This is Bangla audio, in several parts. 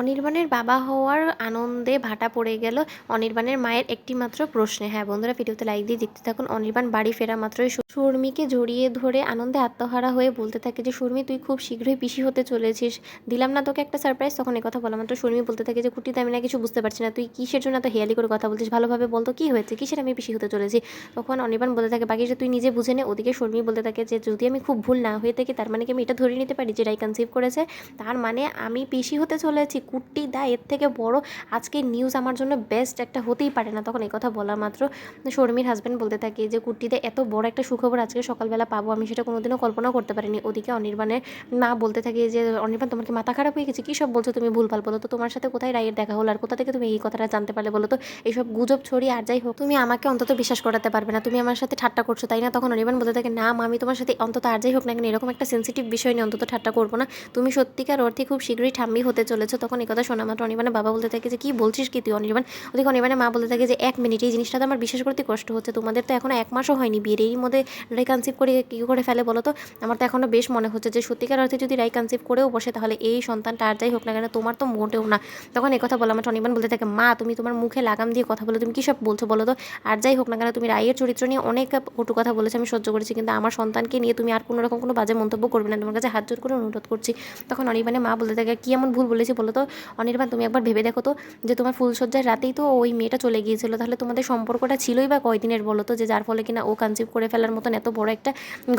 অনির্বাণের বাবা হওয়ার আনন্দে ভাটা পড়ে গেল অনির্বাণের মায়ের একটিমাত্র প্রশ্নে। হ্যাঁ বন্ধুরা, ভিডিওতে লাইক দিয়ে দেখতে থাকুন। অনির্বাণ বাড়ি ফেরা মাত্রই শর্মিকে জড়িয়ে ধরে আনন্দে আত্মহারা হয়ে বলতে থাকে যে শর্মি, তুই খুব শীঘ্রই পিসি হতে চলেছিস, দিলাম না তোকে একটা সারপ্রাইজ। তখন কথা বলা মাত্র শর্মি বলতে থাকে যে কুটিতে আমি না কিছু বুঝতে পারছি না, তুই কিসের জন্য এত হেয়ালি করে কথা বলছিস, ভালোভাবে বলতো কি হয়েছে, কিসের আমি পিসি হতে চলেছি। তখন অনির্বাণ বলতে থাকে বাকি যে তুই নিজে বুঝে নে। ওদিকে শর্মি বলতে থাকে যে যদি আমি খুব ভুল না হয়ে থাকি তার মানে কি আমি এটা ধরে নিতে পারি যে রাই কনসিভ করেছে, তার মানে আমি পিসি হতে চলেছি। কুট্টি দা, এর থেকে বড় আজকের নিউজ আমার জন্য বেস্ট একটা হতেই পারে না। তখন এই কথা বলা মাত্র শর্মির হাজব্যান্ড বলতে থাকে যে কুট্টিতে এত বড় একটা সুখবর আজকে সকালবেলা পাবো, আমি সেটা কোনোদিনও কল্পনা করতে পারিনি। ওদিকে অনির্বাণের মা বলতে থাকে যে অনির্বাণ, তোমার কি মাথা খারাপ হয়ে গেছে, কী সব বলছো তুমি ভুলভাল, বলো তো তোমার সাথে কোথায় রায়ের দেখা হলো আর কোথা থেকে তুমি এই কথাটা জানতে পারলে, বলো তো। এইসব গুজব ছড়িয়ে আর যাই হোক তুমি আমাকে অন্তত বিশ্বাস করাতে পারবে না, তুমি আমার সাথে ঠাট্টা করছো তাই না। তখন অনির্বাণ বলতে থাকে না মা, আমি তোমার সাথে অন্তত আর যাই হোক না কেন এরকম একটা সেন্সিটিভ বিষয় নিয়ে অন্তত ঠাট্টা করবো না, তুমি সত্যিকার অর্থে খুব শীঘ্রই ঠাম্মি হতে চলেছো। তখন এই কথা শোনা মাত্র অনির্বাণের বাবা বলতে থাকে যে কী বলছিস কি তুই অনির্বাণ। ওদিকে অনির্বাণের মা বলতে থাকে যে এক মিনিট, এই জিনিসটা তো আমার বিশ্বাস করতে কষ্ট হচ্ছে, তোমাদের তো এখনো 1 মাসও হয়নি বিয়ের, এর মধ্যে রাই কনসিভ করে কী করে ফেলে বলো তো। আমার তো এখনো বেশ মনে হচ্ছে যে সত্যিকার অর্থে যদি রাই কনসিভ করেও বসে তাহলে এই সন্তানটা আর যাই হোক না কেন তোমার তো মোটেও না। তখন এই কথা বলা মাত্র অনির্বাণ বলতে থাকে মা, তুমি তোমার মুখে লাগাম দিয়ে কথা বলো, তুমি কী সব বলছো বলো তো। আর যাই হোক না কেন তুমি রাইয়ের চরিত্র নিয়ে অনেক কটু কথা বলেছো, আমি সহ্য করেছি, কিন্তু আমার সন্তানকে নিয়ে তুমি আর কোনো রকম কোনো বাজে মন্তব্য করবে না, তোমার কাছে হাত জোর করে অনুরোধ করছি। তখন অনির্বাণের মা বলতে থাকে কী এমন ভুল বলেছি বলো তো অনির্বাণ, তুমি একবার ভেবে দেখো তো যে তোমার ফুলসজ্জার রাতেই তো ওই মেয়েটা চলে গিয়েছিল, তাহলে তোমাদের সম্পর্কটা ছিলই বা কয়দিনের বলো তো, যে যার ফলে কিনা ও কনসিভ করে ফেলার মতন এত বড় একটা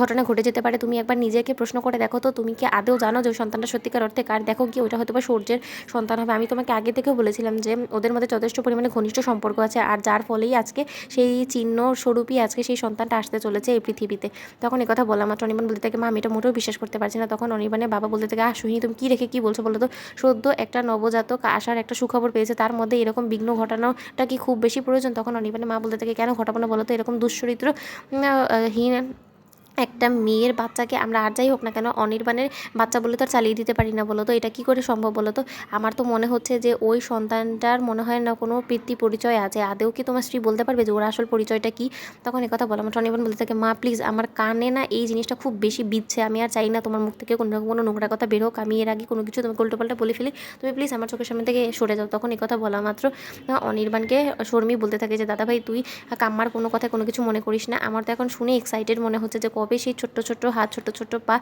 ঘটনা ঘটে যেতে পারে। তুমি একবার নিজেকে প্রশ্ন করে দেখো তো, তুমি কি আদৌ জানো যে ওই সন্তানটা সত্যিকার অর্থে কার। দেখো কি ওটা হয়তো বা সূর্যের সন্তান হবে। আমি তোমাকে আগে থেকেও বলেছিলাম যে ওদের মধ্যে যথেষ্ট পরিমাণে ঘনিষ্ঠ সম্পর্ক আছে, আর যার ফলেই আজকে সেই চিহ্ন স্বরূপই আজকে সেই সন্তানটা আসতে চলেছে এই পৃথিবীতে। তখন কথা বলা মাত্র অনির্বাণ বলতে থাকে মা, আমি এটা মোটেও বিশ্বাস করতে পারছি না। তখন অনির্বাণের বাবা বলতে থাকে সোহিনী, তুমি কী রেখে কী বলছো বলো তো, সদ্য একটা নবজাতক আসার একটা সুখবর পেয়েছে, তার মধ্যে এরকম বিঘ্ন ঘটানোটা কি খুব বেশি প্রয়োজন। তখন অনির্বাণের মা বলতে থাকে কেন ঘটাবো না বলো তো, এরকম দুশ্চরিত্র হীন একটা মেয়ের বাচ্চাকে আমরা আর যাই হোক না কেন অনির্বাণের বাচ্চা বলে তো আর চালিয়ে দিতে পারি না, বলো তো। এটা কী করে সম্ভব বলো তো। আমার তো মনে হচ্ছে যে ওই সন্তানটার মনে হয় না কোনো পিতৃ পরিচয় আছে। আদেও কি তোমার স্ত্রী বলতে পারবে যে ওর আসল পরিচয়টা কী। তখন কথা বলা মাত্র অনির্বাণ বলতে থাকে মা প্লিজ, আমার কানে না এই জিনিসটা খুব বেশি বিচ্ছে, আমি আর চাই না তোমার মুখ থেকে কোনো রকম কোনো নোংরা কথা বের হোক, আমি এর আগে কোনো কিছু তোমাকে উল্টোপাল্টা বলে ফেলি, তুমি প্লিজ আমার চোখের সামনে থেকে সরে যাও। তখন কথা বলা মাত্র অনির্বাণকে শর্মি বলতে থাকে যে দাদা ভাই, তুই কাম্মার কোনো কথা কোনো কিছু মনে করিস না, আমার তো এখন শুনে এক্সাইটেড মনে হচ্ছে যে কবে সেই ছোট্ট ছোট্ট হাত ছোট্ট ছোট্ট পা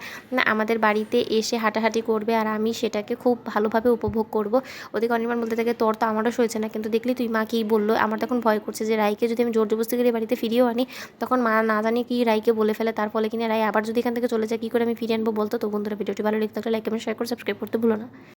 আমাদের বাড়িতে এসে হাঁটাহাঁটি করবে আর আমি সেটাকে খুব ভালোভাবে উপভোগ করব। ওদিকে অনির্বাণ বলতে থাকে তোর তো আমারও সয়েছে না, কিন্তু দেখলি তুই মা কী বললো। আমার তখন ভয় করছে যে রাইকে যদি আমি জোর জবরদস্তি করে বাড়িতে ফিরিয়েও আনি, তখন মা না জানি কি রাইকে বলে ফেলে, তার ফলে কিনা রাই আবার যদি এখান থেকে চলে যায় কী করে আমি ফিরিয়ে আনবো বলতো। তো বন্ধুরা, ভিডিওটি ভালো লেগে থাকলে লাইক কমেন্ট শেয়ার করে সাবস্ক্রাইব করতে ভুলো না।